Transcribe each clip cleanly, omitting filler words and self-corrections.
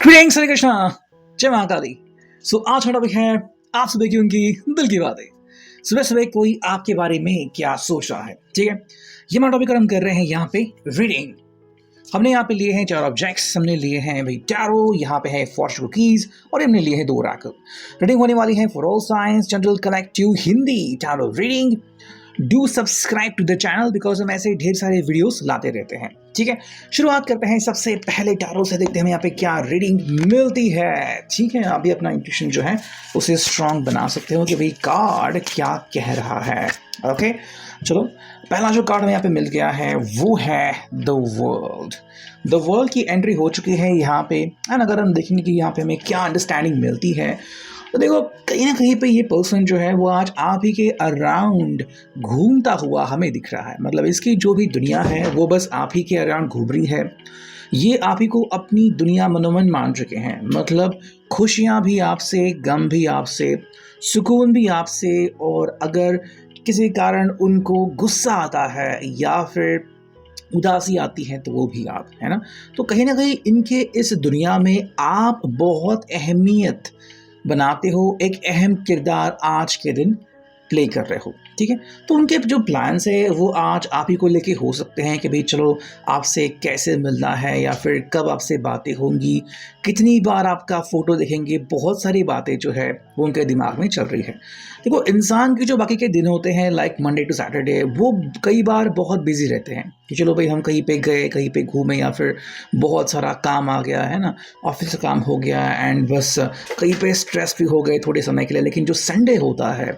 Greetings हरे कृष्णा, जय महाकाली। आज का टॉपिक है आप सुबह की उनकी दिल की बातें। सुबह सुबह कोई आपके बारे में क्या सोच रहा है, ठीक है। ये हमारा टॉपिक हम कर रहे हैं यहाँ पे रीडिंग। हमने यहाँ पे लिए हैं 4 ऑब्जेक्ट्स। हमने लिए हैं भाई टैरो, यहाँ पे है फॉर्चून कीज और हमने लिए हैं 2 ऑरेकल। रीडिंग होने वाली है for all science, general, collective, Hindi tarot reading. Do subscribe to the channel because हम ऐसे ढेर सारे वीडियोस लाते रहते हैं, ठीक है। शुरुआत करते हैं सबसे पहले टैरो से, देखते हैं यहाँ पे क्या रीडिंग मिलती है, ठीक है। आप भी अपना इंट्यूशन जो है उसे स्ट्रांग बना सकते हो कि भाई कार्ड क्या कह रहा है। ओके, चलो पहला जो कार्ड हमें यहाँ पे मिल गया है वो है द वर्ल्ड। द वर्ल्ड की एंट्री हो चुकी है यहाँ पे। एंड अगर हम देखेंगे कि यहाँ पे हमें क्या अंडरस्टैंडिंग मिलती है तो देखो, कहीं ना कहीं पे ये पर्सन जो है वो आज आप ही के अराउंड घूमता हुआ हमें दिख रहा है। मतलब इसकी जो भी दुनिया है वो बस आप ही के अराउंड घूम रही है। ये आप ही को अपनी दुनिया मनोमन मान चुके हैं। मतलब खुशियाँ भी आपसे, गम भी आपसे, सुकून भी आपसे, और अगर किसी कारण उनको गुस्सा आता है या फिर उदासी आती है तो वो भी आप, है ना। तो कहीं ना कहीं इनके इस दुनिया में आप बहुत अहमियत बनाते हो, एक अहम किरदार आज के दिन प्ले कर रहे हो, ठीक है। तो उनके जो प्लान्स है वो आज आप ही को लेके हो सकते हैं कि भाई चलो आपसे कैसे मिलना है या फिर कब आपसे बातें होंगी, कितनी बार आपका फ़ोटो देखेंगे। बहुत सारी बातें जो है वो उनके दिमाग में चल रही है। देखो, इंसान के जो बाकी के दिन होते हैं लाइक मंडे टू सैटरडे, वो कई बार बहुत बिजी रहते हैं कि चलो भाई हम कहीं पे गए, कहीं पे घूमे, या फिर बहुत सारा काम आ गया है ना, ऑफिस का काम हो गया एंड बस कहीं पे स्ट्रेस भी हो गए थोड़े समय के लिए। लेकिन जो संडे होता है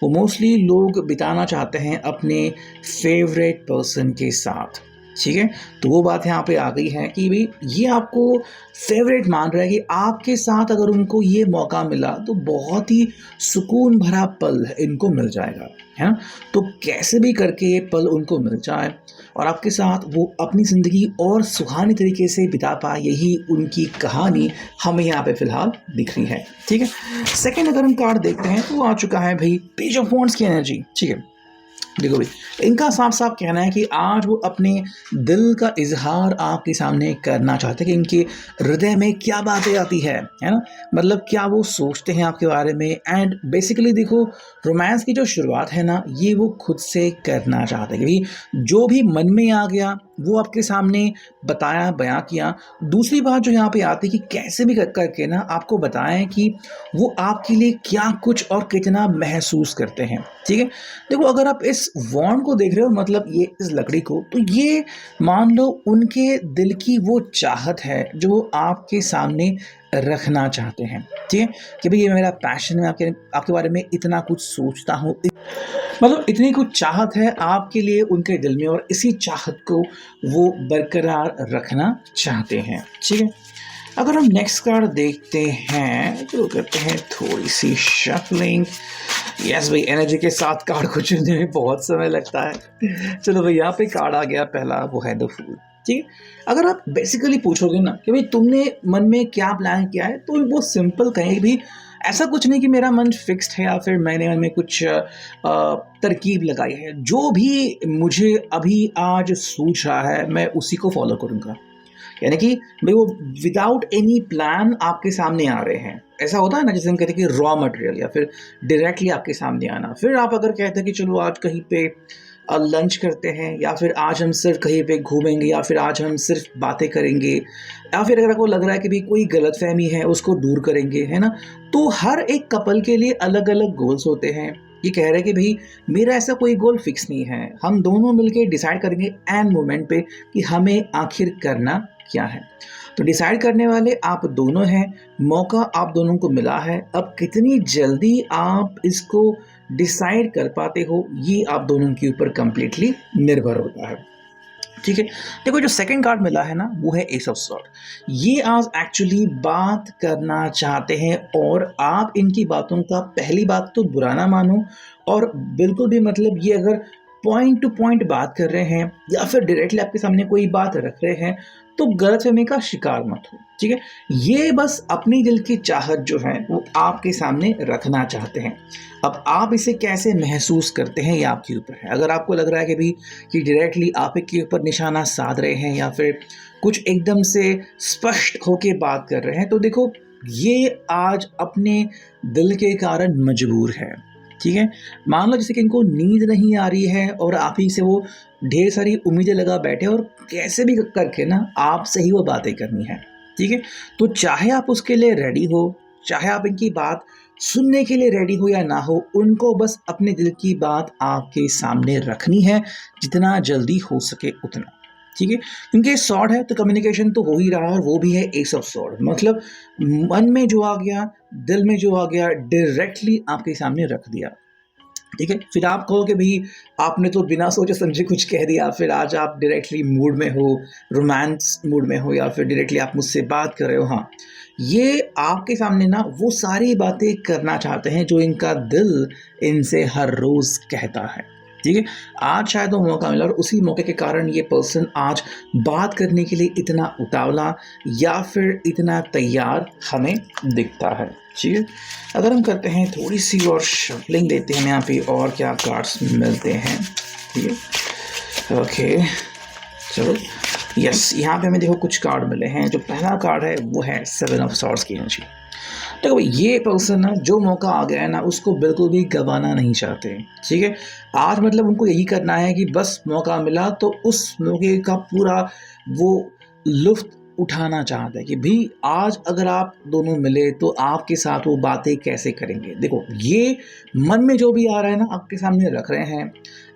वो मोस्टली लोग बिताना चाहते हैं अपने फेवरेट पर्सन के साथ, ठीक है। तो वो बात यहाँ पे आ गई है कि भाई ये आपको फेवरेट मान रहा है कि आपके साथ अगर उनको ये मौका मिला तो बहुत ही सुकून भरा पल इनको मिल जाएगा, है ना। तो कैसे भी करके ये पल उनको मिल जाए और आपके साथ वो अपनी ज़िंदगी और सुहानी तरीके से बिता पाए, यही उनकी कहानी हमें यहाँ पे फिलहाल दिख रही है, ठीक है। सेकेंड अगर हम कार्ड देखते हैं तो आ चुका है भाई पेज ऑफ वॉन्ड्स की एनर्जी, ठीक है। देखो भाई, इनका साफ साफ कहना है कि आज वो अपने दिल का इजहार आपके सामने करना चाहते हैं कि इनके हृदय में क्या बातें आती है ना। मतलब क्या वो सोचते हैं आपके बारे में। एंड बेसिकली देखो, रोमांस की जो शुरुआत है ना, ये वो खुद से करना चाहते हैं कि भाई जो भी मन में आ गया वो आपके सामने बताया, बयां किया। दूसरी बात जो यहाँ पे आती है कि कैसे भी करके ना आपको बताएं कि वो आपके लिए क्या कुछ और कितना महसूस करते हैं, ठीक है। देखो, अगर आप इस वॉन्ड को देख रहे हो, मतलब ये इस लकड़ी को, तो ये मान लो उनके दिल की वो चाहत है जो वो आपके सामने रखना चाहते हैं, ठीक है। कि भाई ये मेरा पैशन है, आपके आपके बारे में इतना कुछ सोचता हूँ, मतलब इतनी कुछ चाहत है आपके लिए उनके दिल में, और इसी चाहत को वो बरकरार रखना चाहते हैं, ठीक है। अगर हम नेक्स्ट कार्ड देखते हैं तो करते हैं थोड़ी सी शफलिंग। यस भाई, एनर्जी के साथ कार्ड को चुनने में बहुत समय लगता है। चलो भाई, यहाँ पे कार्ड आ गया पहला, वो है द फूल, ठीक है। अगर आप बेसिकली पूछोगे ना कि भाई तुमने मन में क्या प्लान किया है, तो वो सिंपल कहें भी, ऐसा कुछ नहीं कि मेरा मन फिक्स्ड है या फिर मैंने मन में कुछ तरकीब लगाई है। जो भी मुझे अभी आज सूझ रहा है मैं उसी को फॉलो करूँगा। यानी कि भाई वो विदाउट एनी प्लान आपके सामने आ रहे हैं। ऐसा होता है ना, जैसे हम कहते हैं कि रॉ मटेरियल, या फिर डायरेक्टली आपके सामने आना। फिर आप अगर कहते हैं कि चलो आज कहीं पे लंच करते हैं, या फिर आज हम सिर्फ कहीं पे घूमेंगे, या फिर आज हम सिर्फ बातें करेंगे, या फिर अगर आपको लग रहा है कि भाई कोई गलतफहमी है उसको दूर करेंगे, है ना। तो हर एक कपल के लिए अलग अलग गोल्स होते हैं। ये कह रहे हैं कि भाई मेरा ऐसा कोई गोल फिक्स नहीं है, हम दोनों मिलकर डिसाइड करेंगे एंड मोमेंट पे कि हमें आखिर करना क्या है। तो डिसाइड करने वाले आप दोनों हैं, मौका आप दोनों को मिला है। अब कितनी जल्दी आप इसको डिसाइड कर पाते हो ये आप दोनों के ऊपर कंप्लीटली निर्भर होता है, ठीक है। देखो, जो सेकंड कार्ड मिला है ना वो है एस ऑफ सॉर्ड। ये आज एक्चुअली बात करना चाहते हैं, और आप इनकी बातों का पहली बात तो बुरा ना मानो, और बिल्कुल भी मतलब ये अगर पॉइंट टू पॉइंट बात कर रहे हैं या फिर डायरेक्टली आपके सामने कोई बात रख रहे हैं तो गलतफहमी का शिकार मत हो, ठीक है। ये बस अपनी दिल की चाहत जो है वो आपके सामने रखना चाहते हैं। अब आप इसे कैसे महसूस करते हैं ये आपके ऊपर है। अगर आपको लग रहा है कि भी कि डायरेक्टली आप के ऊपर निशाना साध रहे हैं या फिर कुछ एकदम से स्पष्ट होके बात कर रहे हैं तो देखो ये आज अपने दिल के कारण मजबूर है, ठीक है। मान लो जैसे कि इनको नींद नहीं आ रही है और आप ही से वो ढेर सारी उम्मीदें लगा बैठे और कैसे भी करके ना आपसे ही वो बातें करनी है, ठीक है। तो चाहे आप उसके लिए रेडी हो, चाहे आप इनकी बात सुनने के लिए रेडी हो या ना हो, उनको बस अपने दिल की बात आपके सामने रखनी है जितना जल्दी हो सके उतना, ठीक है। क्योंकि सॉर्ड है तो कम्युनिकेशन तो हो ही रहा है और वो भी है एस ऑफ सॉर्ड, मतलब मन में जो आ गया, दिल में जो आ गया, डायरेक्टली आपके सामने रख दिया, ठीक है। फिर आप कहो कि भाई आपने तो बिना सोचे समझे कुछ कह दिया, फिर आज आप डायरेक्टली मूड में हो, रोमांस मूड में हो या फिर डायरेक्टली आप मुझसे बात कर रहे हो। हाँ, ये आपके सामने ना वो सारी बातें करना चाहते हैं जो इनका दिल इनसे हर रोज़ कहता है, ठीक है। आज शायद वो मौका मिला और उसी मौके के कारण ये पर्सन आज बात करने के लिए इतना उतावला या फिर इतना तैयार हमें दिखता है, ठीक है। अगर हम करते हैं थोड़ी सी और शफलिंग देते हैं यहाँ पे और क्या कार्ड्स मिलते हैं, ठीक है। ओके चलो, यस, यहाँ पे हमें देखो कुछ कार्ड मिले हैं। जो पहला कार्ड है वो है 7 ऑफ सॉर्ड्स की एनर्जी। देखो भाई ये पर्सन ना जो मौका आ गया है ना उसको बिल्कुल भी गंवाना नहीं चाहते, ठीक है। आज मतलब उनको यही करना है कि बस मौका मिला तो उस मौके का पूरा वो लुफ्त उठाना चाहते हैं कि भी आज अगर आप दोनों मिले तो आपके साथ वो बातें कैसे करेंगे। देखो ये मन में जो भी आ रहा है ना आपके सामने रख रहे हैं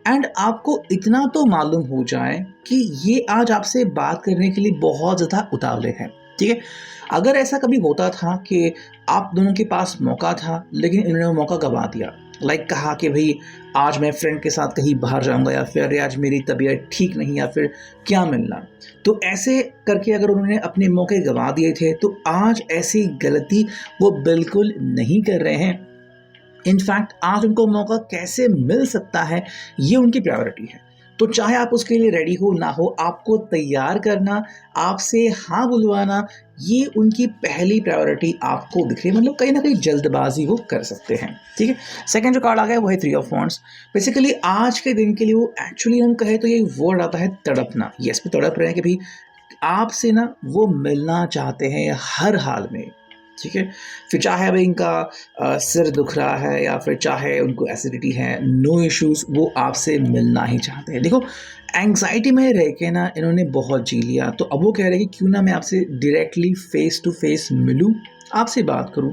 एंड आपको इतना तो मालूम हो जाए कि ये आज आपसे बात करने के लिए बहुत ज़्यादा उतावले हैं, ठीक है। अगर ऐसा कभी होता था कि आप दोनों के पास मौका था लेकिन इन्होंने वो मौका गंवा दिया, लाइक कहा कि भाई आज मैं फ्रेंड के साथ कहीं बाहर जाऊंगा या फिर अरे आज मेरी तबीयत ठीक नहीं या फिर क्या मिलना, तो ऐसे करके अगर उन्होंने अपने मौके गंवा दिए थे तो आज ऐसी गलती वो बिल्कुल नहीं कर रहे हैं। इनफैक्ट आज उनको मौका कैसे मिल सकता है ये उनकी प्रायोरिटी है। तो चाहे आप उसके लिए रेडी हो ना हो, आपको तैयार करना, आपसे हाँ बुलवाना, ये उनकी पहली प्रायोरिटी आपको दिख रही है। मतलब कहीं ना कहीं जल्दबाजी वो कर सकते हैं, ठीक है। सेकंड जो कार्ड आ गया वो है 3 ऑफ वॉन्ड्स। बेसिकली आज के दिन के लिए वो एक्चुअली हम कहे तो ये वर्ड आता है तड़पना। यस, पे तड़प रहे हैं कि भाई आपसे ना वो मिलना चाहते हैं हर हाल में, ठीक है। फिर चाहे अभी इनका सिर दुख रहा है या फिर चाहे उनको एसिडिटी है, नो इश्यूज, वो आपसे मिलना ही चाहते हैं। देखो एंग्जाइटी में रह के ना इन्होंने बहुत जी लिया, तो अब वो कह रहे हैं कि क्यों ना मैं आपसे डायरेक्टली फेस टू फेस मिलूं, आपसे बात करूं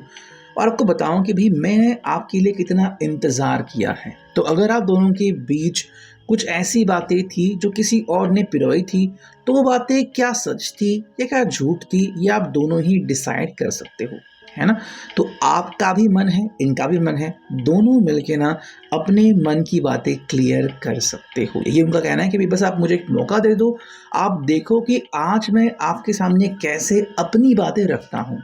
और आपको बताऊं कि भाई मैंने आपके लिए कितना इंतज़ार किया है। तो अगर आप दोनों के बीच कुछ ऐसी बातें थी जो किसी और ने पिरोई थी तो वो बातें क्या सच थी या क्या झूठ थी ये आप दोनों ही डिसाइड कर सकते हो, है ना। तो आपका भी मन है, इनका भी मन है, दोनों मिलके ना अपने मन की बातें क्लियर कर सकते हो। ये उनका कहना है कि भाई बस आप मुझे एक मौका दे दो, आप देखो कि आज मैं आपके सामने कैसे अपनी बातें रखता हूँ।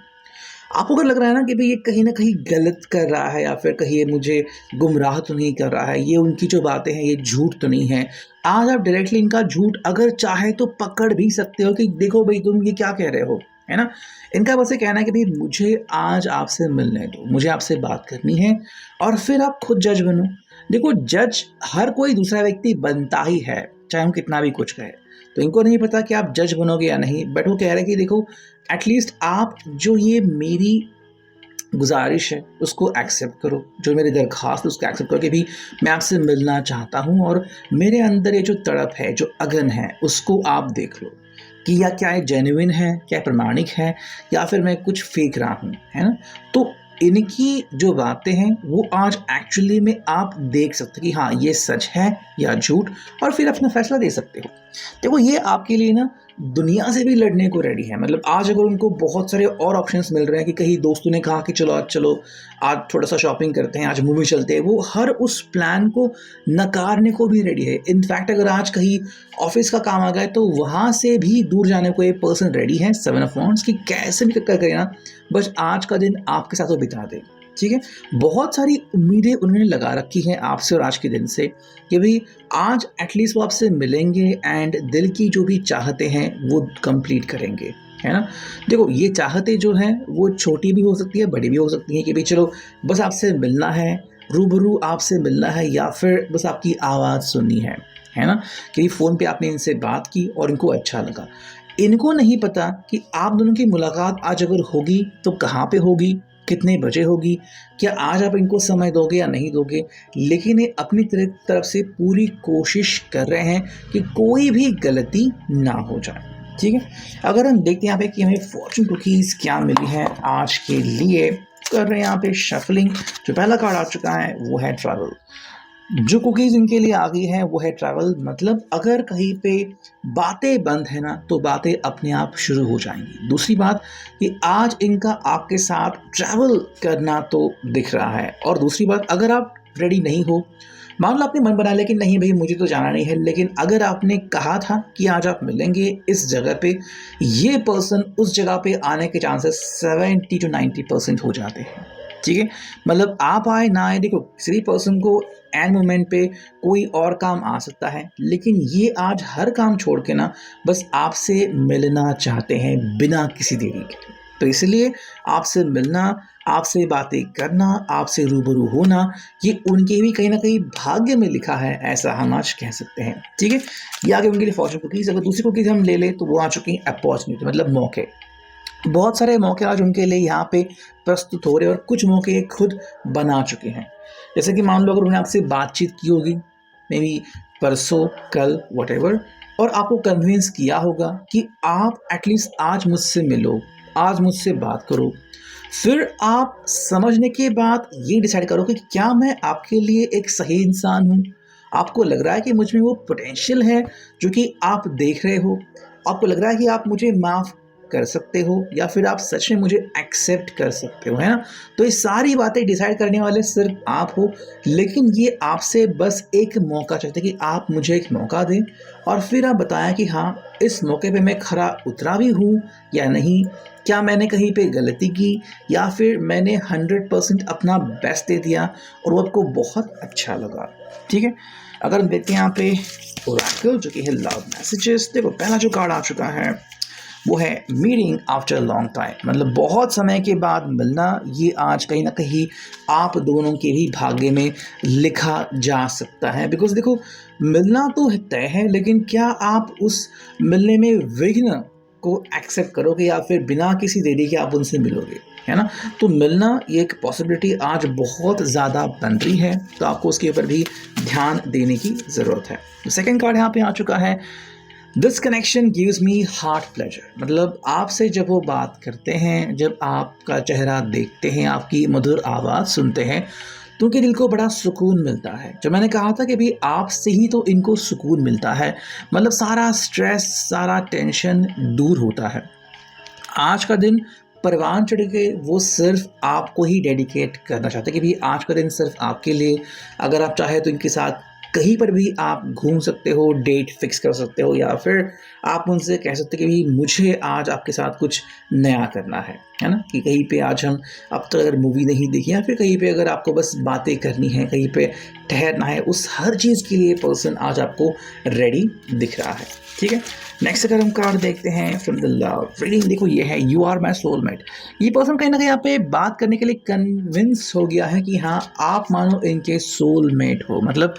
आपको अगर लग रहा है ना कि भाई ये कहीं ना कहीं गलत कर रहा है या फिर कहीं ये मुझे गुमराह तो नहीं कर रहा है, ये उनकी जो बातें हैं ये झूठ तो नहीं है, आज आप डायरेक्टली इनका झूठ अगर चाहे तो पकड़ भी सकते हो कि देखो भाई तुम ये क्या कह रहे हो, है ना। इनका बस ये कहना है कि भाई मुझे आज आपसे मिलने दो, मुझे आपसे बात करनी है और फिर आप खुद जज बनो। देखो जज हर कोई दूसरा व्यक्ति बनता ही है चाहे हम कितना भी कुछ कहे, तो इनको नहीं पता कि आप जज बनोगे या नहीं, बट वो कह रहे हैं कि देखो एटलीस्ट आप जो ये मेरी गुजारिश है उसको एक्सेप्ट करो, जो मेरी दरख्वास्त है उसको एक्सेप्ट करो कि भी मैं आपसे मिलना चाहता हूँ और मेरे अंदर ये जो तड़प है, जो अगन है, उसको आप देख लो कि या क्या ये जेन्युइन है, क्या प्रमाणिक है या फिर मैं कुछ फेंक रहा हूँ, है ना। तो इनकी जो बातें हैं वो आज एक्चुअली में आप देख सकते हो कि हाँ ये सच है या झूठ और फिर अपना फैसला दे सकते हो। देखो ये आपके लिए ना दुनिया से भी लड़ने को रेडी है। मतलब आज अगर उनको बहुत सारे और ऑप्शंस मिल रहे हैं कि कहीं दोस्तों ने कहा कि चलो आज थोड़ा सा शॉपिंग करते हैं, आज मूवी चलते हैं, वो हर उस प्लान को नकारने को भी रेडी है। इनफैक्ट अगर आज कहीं ऑफिस का काम आ गया तो वहाँ से भी दूर जाने को ये पर्सन रेडी है 7 ऑफ वॉन्ड्स की कैसे भी कर ना बस आज का दिन आपके साथ वो बिता दे। ठीक है। बहुत सारी उम्मीदें उन्होंने लगा रखी हैं आपसे और आज के दिन से कि भाई आज एटलीस्ट वो आपसे मिलेंगे एंड दिल की जो भी चाहते हैं वो कंप्लीट करेंगे, है ना। देखो ये चाहते जो हैं वो छोटी भी हो सकती है, बड़ी भी हो सकती है कि भाई चलो बस आपसे मिलना है, रूबरू आपसे मिलना है, या फिर बस आपकी आवाज़ सुननी है ना, कि फ़ोन पे आपने इनसे बात की और इनको अच्छा लगा। इनको नहीं पता कि आप दोनों की मुलाकात आज अगर होगी तो कहाँ पे होगी, कितने बजे होगी, क्या आज आप इनको समय दोगे या नहीं दोगे। लेकिन ये अपनी तरफ से पूरी कोशिश कर रहे हैं कि कोई भी गलती ना हो जाए, ठीक है। अगर हम देखते हैं यहाँ पे कि हमें फॉर्चून कुकीज़ क्या मिली हैं आज के लिए, कर रहे हैं यहाँ पे शफलिंग। जो पहला कार्ड आ चुका है वो है ट्रैवल। जो कुकीज़ इनके लिए आ गई हैं वो है ट्रैवल। मतलब अगर कहीं पे बातें बंद है ना तो बातें अपने आप शुरू हो जाएंगी। दूसरी बात कि आज इनका आपके साथ ट्रैवल करना तो दिख रहा है। और दूसरी बात, अगर आप रेडी नहीं हो, मान लो आपने मन बना लेकिन नहीं भाई मुझे तो जाना नहीं है, लेकिन अगर आपने कहा था कि आज आप मिलेंगे इस जगह पे, ये पर्सन उस जगह पे आने के चांसेस 70 to 90% हो जाते हैं, ठीक है। मतलब आप आए ना आए, देखो किसी भी पर्सन को एंड मोमेंट पे कोई और काम आ सकता है, लेकिन ये आज हर काम छोड़ के ना बस आपसे मिलना चाहते हैं बिना किसी देरी के। तो इसलिए आपसे मिलना, आपसे बातें करना, आपसे रूबरू होना, ये उनके भी कहीं ना कहीं भाग्य में लिखा है, ऐसा हम आज कह सकते हैं, ठीक है। ये आगे उनके लिए फॉर्चून कुकीज़। अगर दूसरी कुकीज़ हम ले लें तो वो आ चुकी हैं अपॉर्चुनिटी, मतलब मौके। बहुत सारे मौके आज उनके लिए यहाँ पे प्रस्तुत हो रहे हैं और कुछ मौके ये खुद बना चुके हैं। जैसे कि मान लो अगर उन्होंने आपसे बातचीत की होगी मे बी परसों, कल, वटेवर, और आपको कन्विंस किया होगा कि आप एटलीस्ट आज मुझसे मिलो, आज मुझसे बात करो। फिर आप समझने के बाद ये डिसाइड करो कि क्या मैं आपके लिए एक सही इंसान हूँ। आपको लग रहा है कि मुझ में वो पोटेंशियल है जो कि आप देख रहे हो। आपको लग रहा है कि आप मुझे माफ़ कर सकते हो या फिर आप सच में मुझे एक्सेप्ट कर सकते हो, है ना। तो ये सारी बातें डिसाइड करने वाले सिर्फ आप हो, लेकिन ये आपसे बस एक मौका चाहते हैं कि आप मुझे एक मौका दें और फिर आप बताएं कि हाँ इस मौके पे मैं खरा उतरा भी हूँ या नहीं, क्या मैंने कहीं पे गलती की या फिर मैंने 100% अपना बेस्ट दे दिया और वो आपको बहुत अच्छा लगा, ठीक है। अगर हम देखते हैं यहाँ पे ओरेकल जो कि है लव मैसेजेस। देखो पहला जो कार्ड आ चुका है वो है मीटिंग आफ्टर लॉन्ग टाइम। मतलब बहुत समय के बाद मिलना, ये आज कहीं ना कहीं आप दोनों के भी भाग्य में लिखा जा सकता है। बिकॉज देखो मिलना तो तय है, लेकिन क्या आप उस मिलने में विघ्न को एक्सेप्ट करोगे या फिर बिना किसी देरी के आप उनसे मिलोगे, है ना। तो मिलना ये एक पॉसिबिलिटी आज बहुत ज़्यादा बन रही है, तो आपको उसके ऊपर भी ध्यान देने की ज़रूरत है। सेकेंड कार्ड यहाँ पे आ चुका है, this connection gives me heart pleasure. मतलब आपसे जब वो बात करते हैं, जब आपका चेहरा देखते हैं, आपकी मधुर आवाज़ सुनते हैं, तो उनके दिल को बड़ा सुकून मिलता है। जो मैंने कहा था कि भाई आपसे ही तो इनको सुकून मिलता है, मतलब सारा स्ट्रेस, सारा टेंशन दूर होता है। आज का दिन परवान चढ़ के वो सिर्फ आपको ही डेडिकेट करना चाहते हैं कि भाई आज का दिन सिर्फ आपके लिए। अगर आप चाहे तो इनके साथ कहीं पर भी आप घूम सकते हो, डेट फिक्स कर सकते हो, या फिर आप उनसे कह सकते हो कि भाई मुझे आज आपके साथ कुछ नया करना है ना। कि कहीं पे आज हम अब तक अगर मूवी नहीं देखी या फिर कहीं पे अगर आपको बस बातें करनी है, कहीं पे ठहरना है, उस हर चीज़ के लिए पर्सन आज आपको रेडी दिख रहा है, ठीक है। नेक्स्ट अगर हम कार्ड देखते हैं फ्रॉम द लव रीडिंग, देखो ये है यू आर माई सोलमेट। ये पर्सन कहीं ना कहीं यहाँ पे बात करने के लिए कन्विंस हो गया है कि हाँ आप मानो इनके सोलमेट हो। मतलब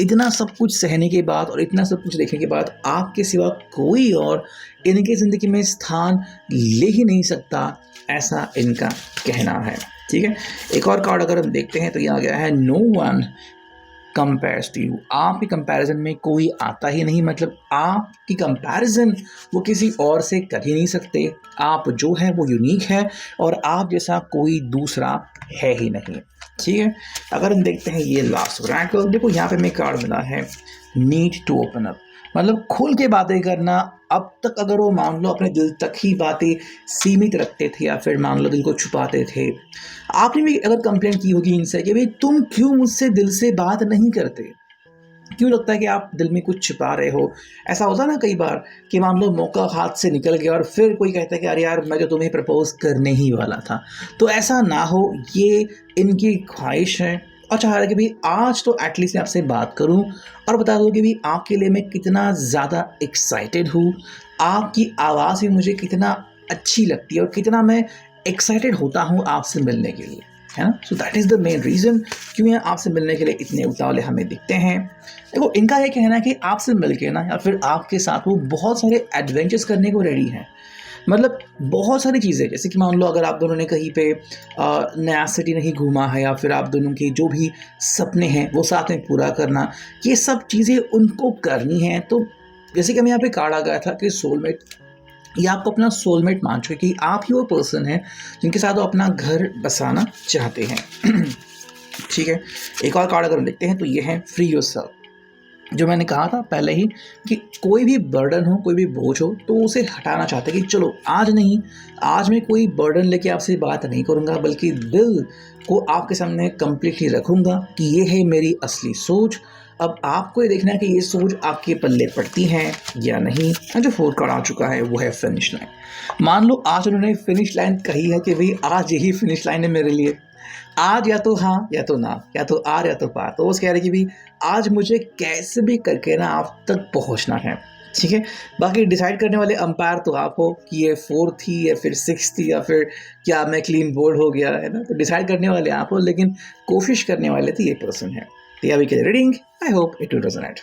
इतना सब कुछ सहने के बाद और इतना सब कुछ देखने के बाद आपके सिवा कोई और इनके ज़िंदगी में स्थान ले ही नहीं सकता, ऐसा इनका कहना है, ठीक है। एक और कार्ड अगर हम देखते हैं तो ये आ गया है no one compares to you. आपकी कंपैरिजन में कोई आता ही नहीं। मतलब आपकी कंपैरिजन वो किसी और से कर ही नहीं सकते। आप जो है वो यूनिक है और आप जैसा कोई दूसरा है ही नहीं, ठीक है। अगर हम देखते हैं ये लास्ट ओरेकल, देखो यहाँ पे हमें कार्ड मिला है नीड टू ओपन अप। मतलब खुल के बातें करना। अब तक अगर वो मान लो अपने दिल तक ही बातें सीमित रखते थे या फिर मान लो दिल को छुपाते थे, आपने भी अगर कंप्लेंट की होगी इनसे कि भाई तुम क्यों मुझसे दिल से बात नहीं करते, क्यों लगता है कि आप दिल में कुछ छिपा रहे हो? ऐसा होता है ना कई बार कि मान लो मौका हाथ से निकल गया और फिर कोई कहता है कि अरे यार मैं तो तुम्हें प्रपोज़ करने ही वाला था। तो ऐसा ना हो, ये इनकी ख्वाहिश है और चाह रहा है कि भई आज तो एटलीस्ट मैं आपसे बात करूँ और बता दूँ कि भई आपके लिए मैं कितना ज़्यादा एक्साइटेड हूँ। आपकी आवाज़ भी मुझे कितना अच्छी लगती है और कितना मैं एक्साइटेड होता हूँ आपसे मिलने के लिए, है ना? So that is the main reason क्यों ये आपसे मिलने के लिए इतने उतावले हमें दिखते हैं। देखो इनका ये कहना है कि आपसे मिलके ना या फिर आपके साथ वो बहुत सारे एडवेंचर्स करने को रेडी हैं। मतलब बहुत सारी चीज़ें जैसे कि मान लो अगर आप दोनों ने कहीं पे नया सिटी नहीं घूमा है या फिर आप दोनों के जो भी सपने हैं वो साथ में पूरा करना, ये सब चीज़ें उनको करनी है। तो जैसे कि हमें यहाँ पे कार्ड आ गया था कि सोलमेट, ये आपको अपना सोलमेट मान चुके कि आप ही वो पर्सन है जिनके साथ वो अपना घर बसाना चाहते हैं। ठीक है, एक और कार्ड अगर हम देखते हैं तो ये है फ्री योरसेल्फ। जो मैंने कहा था पहले ही कि कोई भी बर्डन हो, कोई भी बोझ हो तो उसे हटाना चाहते हैं कि चलो आज नहीं, आज मैं कोई बर्डन लेके आपसे बात नहीं करूँगा बल्कि दिल को आपके सामने कंप्लीटली रखूँगा कि ये है मेरी असली सोच। अब आपको ये देखना है कि ये सोच आपके पल्ले पड़ती है या नहीं। जो फोर्थ कार्ड आ चुका है वो है फिनिश लाइन। मान लो आज उन्होंने फिनिश लाइन कही है कि भाई आज यही फिनिश लाइन है मेरे लिए। आज या तो हाँ या तो ना, या तो आर या तो पार। तो वो कह रहे कि भाई आज मुझे कैसे भी करके ना आप तक पहुंचना है। ठीक है, बाकी डिसाइड करने वाले अंपायर तो आप हो कि ये फोर्थ थी या फिर सिक्स थी या फिर क्या मैं क्लीन बोर्ड हो गया, है ना? तो डिसाइड करने वाले आप हो लेकिन कोशिश करने वाले तो ये पर्सन है। तो अभी के reading I hope it will resonate.